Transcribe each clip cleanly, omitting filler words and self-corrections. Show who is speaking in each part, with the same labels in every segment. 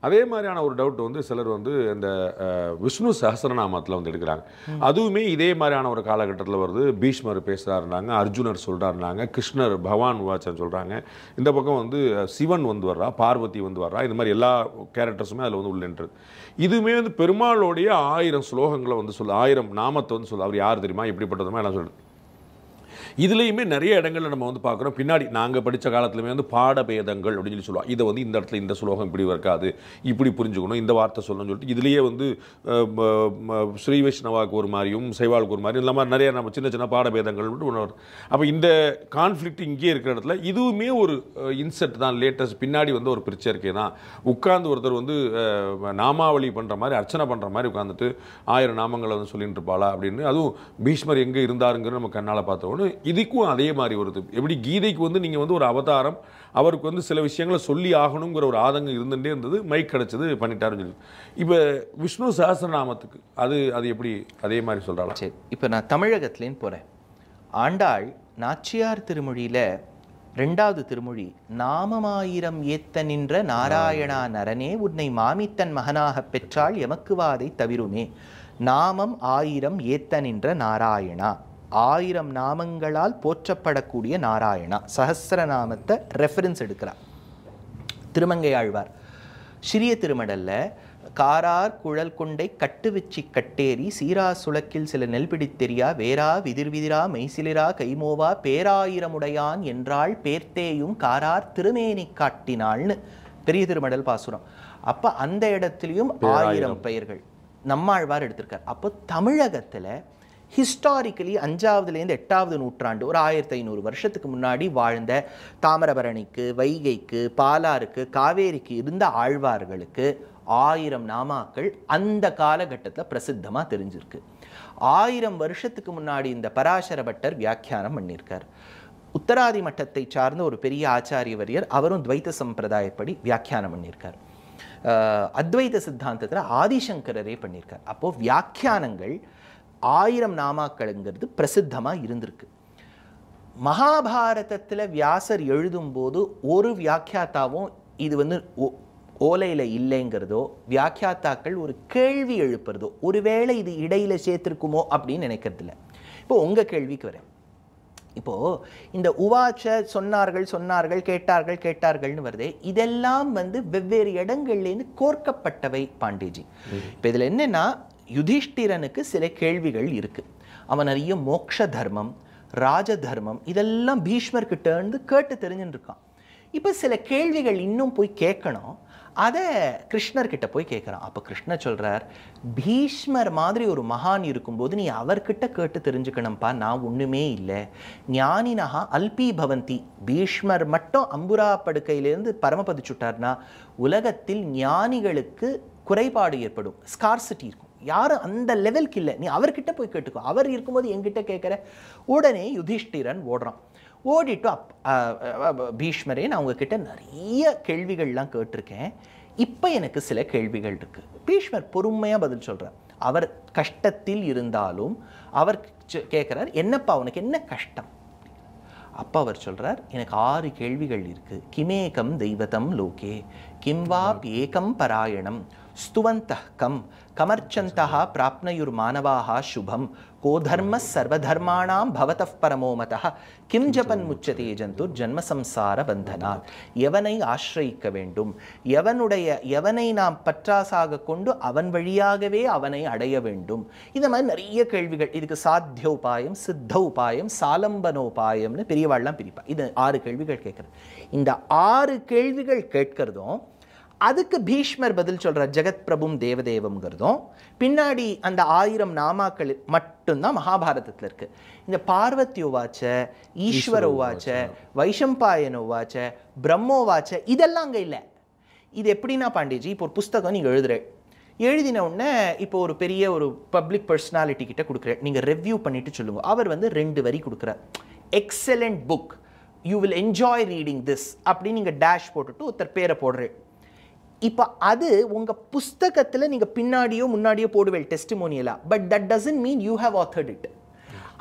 Speaker 1: அதே மாதிரியான ஒரு டவுட் வந்து சிலர் வந்து இந்த விஷ்ணு சஹஸ்ரநாமத்தில் வந்து எடுக்கிறாங்க. அதுவுமே இதே மாதிரியான ஒரு காலகட்டத்தில் வருது. பீஷ்மர் பேசுகிறாருனாங்க, அர்ஜுனர் சொல்கிறாருனாங்க, கிருஷ்ணர் பகவான் வாச்சன் சொல்கிறாங்க. இந்த பக்கம் வந்து சிவன் வந்து வர்றா, பார்வதி வந்து வர்றா. இந்த மாதிரி எல்லா கேரக்டர்ஸுமே அதில் வந்து உள்ளன்றது. இதுவுமே வந்து பெருமாளுடைய 1000 ஸ்லோகங்களை வந்து 1000 நாமத்தை வந்து அவர் யார் தெரியுமா, எப்படிப்பட்டதுமா எல்லாம் சொல்லுது. இதுலேயுமே நிறைய இடங்களில் நம்ம வந்து பார்க்குறோம். பின்னாடி நாங்கள் படித்த காலத்துலையுமே வந்து பாடபேதங்கள் அப்படின்னு சொல்லுவோம். இதை வந்து இந்த இடத்துல இந்த ஸ்லோகம் இப்படி இருக்காது, இப்படி புரிஞ்சுக்கணும், இந்த வார்த்தை சொல்லணும்னு சொல்லிட்டு இதுலேயே வந்து ஸ்ரீ வைஷ்ணவாவுக்கு ஒரு மாதிரியும் சைவாளுக்கு ஒரு மாதிரி இந்த மாதிரி நிறைய நம்ம சின்ன சின்ன பாடபேதங்கள் ஒன்று வரும். அப்போ இந்த கான்ஃப்ளிக்ட் இங்கே இருக்கிற இடத்துல இதுவுமே ஒரு இன்செட் தான். லேட்டஸ்ட் பின்னாடி வந்து ஒரு பிரச்சனை தான். உட்கார்ந்து ஒருத்தர் வந்து நாமாவளி பண்ணுற மாதிரி அர்ச்சனை பண்ணுற மாதிரி உட்காந்துட்டு 1000 நாமங்களை வந்து சொல்லிட்டு இருப்பாளா அப்படின்னு. அதுவும் பீஷ்மர் எங்கே இருந்தாருங்கிற நம்ம கண்ணால் பார்த்தோன்னு இதுக்கும் அதே மாதிரி வருது. எப்படி கீதைக்கு வந்து நீங்கள் வந்து ஒரு அவதாரம், அவருக்கு வந்து சில விஷயங்களை சொல்லி ஆகணுங்கிற ஒரு ஆதங்கம் இருந்துகிட்டே இருந்தது. மைக் கிடச்சது பண்ணிட்டாருன்னு சொல்லி. இப்போ விஷ்ணு சஹஸ்ரநாமத்துக்கு அது எப்படி அதே மாதிரி சொல்கிறாளா?
Speaker 2: சரி, இப்போ நான் தமிழகத்துலேன்னு போகிறேன். ஆண்டாள் நாச்சியார் திருமொழியில் 2வது திருமொழி, நாமமாயிரம் ஏத்த நின்ற நாராயணா நரனே உன்னை மாமித்தன் மகனாக பெற்றாள் எமக்குவாதை தவிருமே. நாமம் 1000 ஏத்த நின்ற நாராயணா, 1000 நாமங்களால் போற்றப்படக்கூடிய நாராயணா. சஹஸ்ரநாமத்தை ரெஃபரன்ஸ் எடுக்கிறார் திருமங்கை ஆழ்வார். சிறிய திருமடல்ல காரார் குழல் கொண்டை கட்டு வச்சி கட்டேரி சீரா சுளக்கில் சில நெல் பிடித்தெரியா வேரா விதிர்விதிரா மெய்சிலிரா கைமோவா பேராயிரமுடையான் என்றாள் பேர்த்தேயும் காரார் திருமேனி காட்டினாள்னு பெரிய திருமடல் பாசுரம். அப்ப அந்த இடத்துலையும் 1000 பெயர்கள் நம்மாழ்வார் எடுத்திருக்கார். அப்போ தமிழகத்துல ஹிஸ்டாரிக்கலி 5வதுலேருந்து 8வது நூற்றாண்டு ஒரு 1500 வருஷத்துக்கு முன்னாடி வாழ்ந்த தாமிரபரணிக்கு, வைகைக்கு, பாலாருக்கு, காவேரிக்கு இருந்த ஆழ்வார்களுக்கு 1000 நாமாக்கள் அந்த காலகட்டத்தில் பிரசித்தமாக தெரிஞ்சிருக்கு. 1000 வருஷத்துக்கு முன்னாடி இந்த பராசர பட்டர் வியாக்கியானம் பண்ணியிருக்கார். உத்தராதி மட்டத்தை சார்ந்த ஒரு பெரிய ஆச்சாரியவரியர், அவரும் துவைத்த சம்பிரதாயப்படி வியாக்கியானம் பண்ணியிருக்கார். அத்வைத சித்தாந்தத்தில் ஆதிசங்கரரே பண்ணியிருக்கார். அப்போது வியாக்கியானங்கள் 1000 நாமாக்கள்ங்கிறது பிரசித்தமாக இருந்திருக்கு. மகாபாரதத்தில் வியாசர் எழுதும்போது ஒரு வியாக்கியாத்தாவும் இது வந்து ஓலையில் இல்லைங்கிறதோ, வியாக்கியாத்தாக்கள் ஒரு கேள்வி எழுப்புறதோ, ஒருவேளை இது இடையில சேர்த்திருக்குமோ அப்படின்னு நினைக்கிறதில்ல. இப்போ உங்கள் கேள்விக்கு வரேன். இப்போது இந்த உவாச்ச சொன்னார்கள் சொன்னார்கள் கேட்டார்கள் கேட்டார்கள்னு வருதே, இதெல்லாம் வந்து வெவ்வேறு இடங்கள்லேருந்து கோர்க்கப்பட்டவை பாண்டேஜி. இப்போ இதில் என்னென்னா, யுதிஷ்டிரனுக்கு சில கேள்விகள் இருக்கு. அவன் நிறைய மோக்ஷ தர்மம், ராஜ தர்மம் இதெல்லாம் பீஷ்மர்கிட்ட இருந்து கேட்டு தெரிஞ்சுட்டு இருக்கான். இப்போ சில கேள்விகள் இன்னும் போய் கேட்கணும், அதை கிருஷ்ணர்கிட்ட போய் கேட்குறான். அப்போ கிருஷ்ணர் சொல்கிறார், பீஷ்மர் மாதிரி ஒரு மகான் இருக்கும்போது நீ அவர்கிட்ட கேட்டு தெரிஞ்சுக்கணும்ப்பா, நான் ஒன்றுமே இல்லை. ஞானினஹா அல்பி பவந்தி, பீஷ்மர் மட்டும் அம்புரா படுக்கையிலேருந்து பரமபதிச்சுட்டார்னா உலகத்தில் ஞானிகளுக்கு குறைபாடு ஏற்படும், ஸ்கார்சிட்டி இருக்கும். யாரும் அந்த லெவலுக்கு இல்லை, நீ அவர்கிட்ட போய் கேட்டுக்கோ, அவர் இருக்கும்போது என்கிட்ட கேட்குற. உடனே யுதிஷ்டிரன் ஓடுறான். ஓடிட்டு பீஷ்மரே, நான் உங்ககிட்ட நிறைய கேள்விகள்லாம் கேட்டிருக்கேன், இப்போ எனக்கு சில கேள்விகள் இருக்கு. பீஷ்மர் பொறுமையாக பதில் சொல்கிறார். அவர் கஷ்டத்தில் இருந்தாலும் அவர் கேட்குறார், என்னப்பா உனக்கு என்ன கஷ்டம்? அப்போ அவர் சொல்கிறார், எனக்கு 6 கேள்விகள் இருக்குது. கிமேகம் தெய்வதம் லோகே கிம்வாப் ஏகம் பராயணம் ஸ்துவந்தः கம் கமர்ச்சந்தः பிராப்னயுர் மானவாः சுபம் கோ தர்ம சர்வதர்மாணாம் பவதः பரமோமதः கிம் ஜபன் முச்சதே ஜந்துர் ஜன்ம சம்சார பந்தனாத். எவனை ஆசிரியிக்க வேண்டும், எவனை நாம் பற்றாசாக கொண்டு அவன் வழியாகவே அவனை அடைய வேண்டும். இந்த மாதிரி நிறைய கேள்விகள். இதுக்கு சாத்திய உபாயம், சித்த உபாயம், சாலம்பனோபாயம்னு பெரியவாள்லாம் பிரிப்பா. இது 6 கேள்விகள் கேட்குறது. இந்த 6 கேள்விகள் கேட்கறதும் அதுக்கு பீஷ்மர் பதில் சொல்கிறார், ஜெகத் பிரபும் தேவதேவம்ங்கிறதும் பின்னாடி அந்த 1000 நாமாக்கள் மட்டும்தான் மகாபாரதத்தில் இருக்குது. இந்த பார்வத்தியோவாச்ச, ஈஸ்வரோவாச்ச, வைஷம்பாயனோவாச்ச, பிரம்மோவாச்ச இதெல்லாம் அங்கே இல்லை. இது எப்படின்னா பாண்டேஜி, இப்போ ஒரு புஸ்தகம் நீங்கள் எழுதின உடனே இப்போ ஒரு பெரிய ஒரு பப்ளிக் பர்சனாலிட்டி கிட்ட கொடுக்குறேன், நீங்கள் ரிவ்யூ பண்ணிட்டு சொல்லுங்கள். அவர் வந்து 2 வரி கொடுக்குறார், excellent book, you will enjoy reading this அப்படின்னு நீங்கள் டேஷ் போட்டுட்டு ஒருத்தர் பேரை போடுறேன். இப்போ அது உங்கள் புஸ்தகத்தில் நீங்கள் பின்னாடியோ முன்னாடியோ போடுவேன் டெஸ்டிமோனியலாக, but that doesn't mean you have authored it.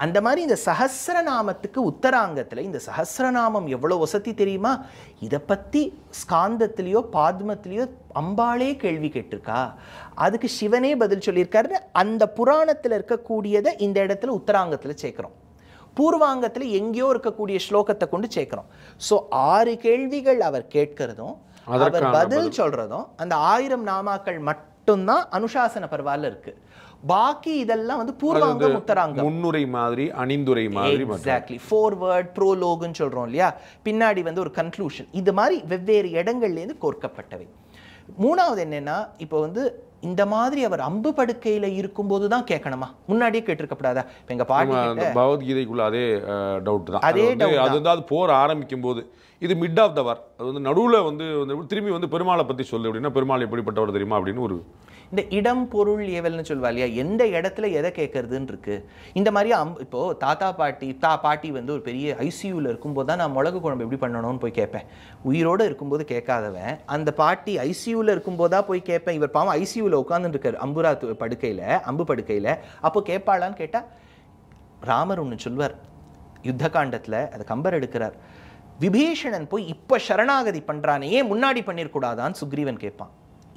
Speaker 2: அந்த மாதிரி இந்த சஹஸ்ரநாமத்துக்கு உத்தராங்கத்தில் இந்த சஹஸ்ரநாமம் எவ்வளோ வசதி தெரியுமா? இதை பற்றி ஸ்காந்தத்திலேயோ பாத்மத்திலேயோ அம்பாளே கேள்வி கேட்டிருக்கா, அதுக்கு சிவனே பதில் சொல்லியிருக்காரு. அந்த புராணத்தில் இருக்கக்கூடியதை இந்த இடத்துல உத்தராங்கத்தில் சேர்க்கிறோம், பூர்வாங்கத்தில் எங்கேயோ இருக்கக்கூடிய ஸ்லோகத்தை கொண்டு சேர்க்கிறோம். ஸோ 6 கேள்விகள் அவர் கேட்கிறதும் அவர் பதில் சொல்றதும் அந்த 1000 நாமாக்கள் மட்டும்தான் அனுசாசன பர்வால இருக்கு. பாக்கி இதெல்லாம் வந்து பூர்வாங்கம் உத்தராங்கம்,
Speaker 1: முன்னுரை மாதிரி அணிந்துரை மாதிரி.
Speaker 2: எக்ஸாக்ட்லி, ஃபோர்வர்ட் ப்ரோலோக்னு சொல்றோம் இல்லையா, பின்னாடி வந்து ஒரு கன்க்ளூஷன், இது மாதிரி வெவ்வேறு இடங்கள்லேருந்து கோர்க்கப்பட்டவை. மூணாவது என்னன்னா, இப்போ வந்து இந்த மாதிரி அவர் அம்பு படுக்கையில இருக்கும்போது தான் கேட்கணுமா, முன்னாடியே கேட்டிருக்கப்படாதா? இப்போ எங்க பாட்டி
Speaker 1: பகவத்கீதைக்குள்ள அதே டவுட் தான். அதே அது வந்து அது போர் ஆரம்பிக்கும் போது இது மிட் ஆஃப் த வார், அது வந்து நடுவில் வந்து திரும்பி வந்து பெருமாளை பற்றி சொல்லு அப்படின்னா, பெருமாள் எப்படிப்பட்டவர் தெரியுமா அப்படின்னு ஒரு
Speaker 2: இந்த இடம் பொருள் ஏவல்னு சொல்வா இல்லையா, எந்த இடத்துல எதை கேட்கறதுன்னு இருக்கு. இந்த மாதிரி இப்போ தாத்தா பாட்டி வந்து ஒரு பெரிய ஐசியூவில் இருக்கும்போது தான் நான் மிளகு குழம்பு எப்படி பண்ணணும்னு போய் கேட்பேன். உயிரோடு இருக்கும்போது கேட்காதவன் அந்த பாட்டி ஐசியூவில் இருக்கும்போதா போய் கேட்பேன். இவர் பாவம் ஐசியூவில் உட்காந்துட்டு இருக்காரு அம்புரா படுக்கையில், அம்பு படுக்கையில். அப்போ கேட்பாளான்னு கேட்டால் ராமர் ஒன்று சொல்வார் யுத்த காண்டத்தில், அதை கம்பர் எடுக்கிறார். விபீஷணன் போய் இப்போ சரணாகதி பண்ணுறானே, ஏன் முன்னாடி பண்ணிருக்கூடாதான்னு சுக்ரீவன் கேட்பான்.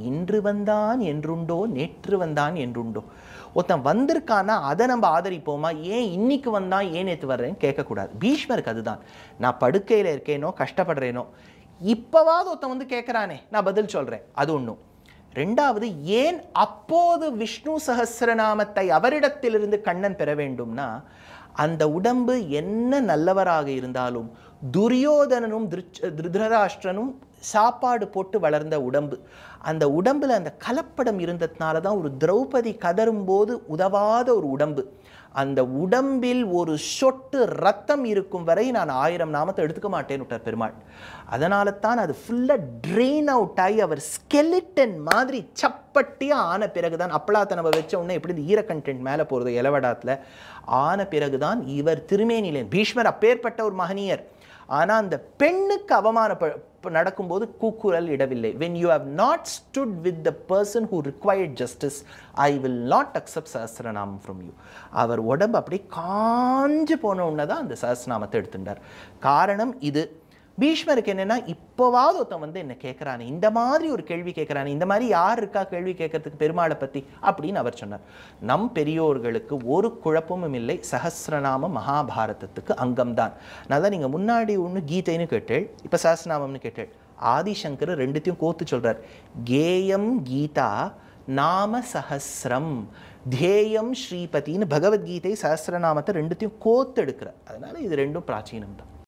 Speaker 2: இன்று வந்தான் என்றுண்டோ, நேற்று வந்தான் என்றுண்டோ. ஒருத்தன் வந்திருக்கானா அதை நம்ம ஆதரிப்போமா, ஏன் இன்னைக்கு வந்தான் ஏன் நேற்று வர்றேன்னு கேட்கக்கூடாது. பீஷ்மருக்கு அதுதான், நான் படுக்கையில் இருக்கேனோ கஷ்டப்படுறேனோ இப்போவாது ஒருத்தன் வந்து கேட்குறானே நான் பதில் சொல்கிறேன், அது ஒன்றும். ரெண்டாவது, ஏன் அப்போது விஷ்ணு சஹஸ்ரநாமத்தை அவரிடத்திலிருந்து கண்ணன் பெற வேண்டும்னா, அந்த உடம்பு என்ன நல்லவராக இருந்தாலும் துரியோதனனும் திருதராஷ்டிரனும் சாப்பாடு போட்டு வளர்ந்த உடம்பு, அந்த உடம்புல அந்த கலப்படம் இருந்ததுனால தான் ஒரு திரௌபதி கதறும்போது உதவாத ஒரு உடம்பு. அந்த உடம்பில் ஒரு சொட்டு ரத்தம் இருக்கும் வரை நான் 1000 நாமத்தை எடுத்துக்க மாட்டேன்னு விட்டார் பெருமாள். அதனால தான் அது ஃபுல்லாக ட்ரெயின் அவுட் ஆகி அவர் ஸ்கெலிட்டன் மாதிரி சப்பட்டியாக ஆன பிறகுதான், அப்பளாத்தை நம்ம வச்ச உடனே எப்படி இந்த ஈர கண்டென்ட் மேலே போகிறது இலவடாத்தில் ஆன பிறகுதான் இவர் திருமேனிலே. பீஷ்மர் அப்பேற்பட்ட ஒரு மகனியர், ஆனால் அந்த பெண்ணுக்கு நடக்கும்போது கூக்குரல் இடவில்லை. when you have not stood with the person who required justice, I will not accept Sahasranamam from you. அவர் உடம்பு அப்படியே காஞ்சு போன உடனே தான் அந்த சஹஸ்ரநாமத்தை எடுத்துட்டார். காரணம் இது. பீஷ்மருக்கு என்னன்னா, இப்போவாவது ஒருத்தன் வந்து என்ன கேட்குறானே, இந்த மாதிரி ஒரு கேள்வி கேட்குறானே, இந்த மாதிரி யார் இருக்கா கேள்வி கேட்கறதுக்கு பெருமாளை பற்றி அப்படின்னு அவர் சொன்னார். நம் பெரியோர்களுக்கு ஒரு குழப்பமும் இல்லை, சஹஸ்ரநாமம் மகாபாரதத்துக்கு அங்கம்தான். நான் தான் நீங்கள் முன்னாடி ஒன்று கீதைன்னு கேட்டேள், இப்போ சஹஸ்ரநாமம்னு கேட்டேள். ஆதிசங்கர் ரெண்டுத்தையும் கோத்து சொல்கிறார். கேயம் கீதா நாம சஹஸ்ரம் தேயம் ஸ்ரீபதின்னு பகவத்கீதை சஹஸ்ரநாமத்தை ரெண்டுத்தையும் கோத்து எடுக்கிறார். அதனால இது ரெண்டும் பிராச்சீனம் தான்.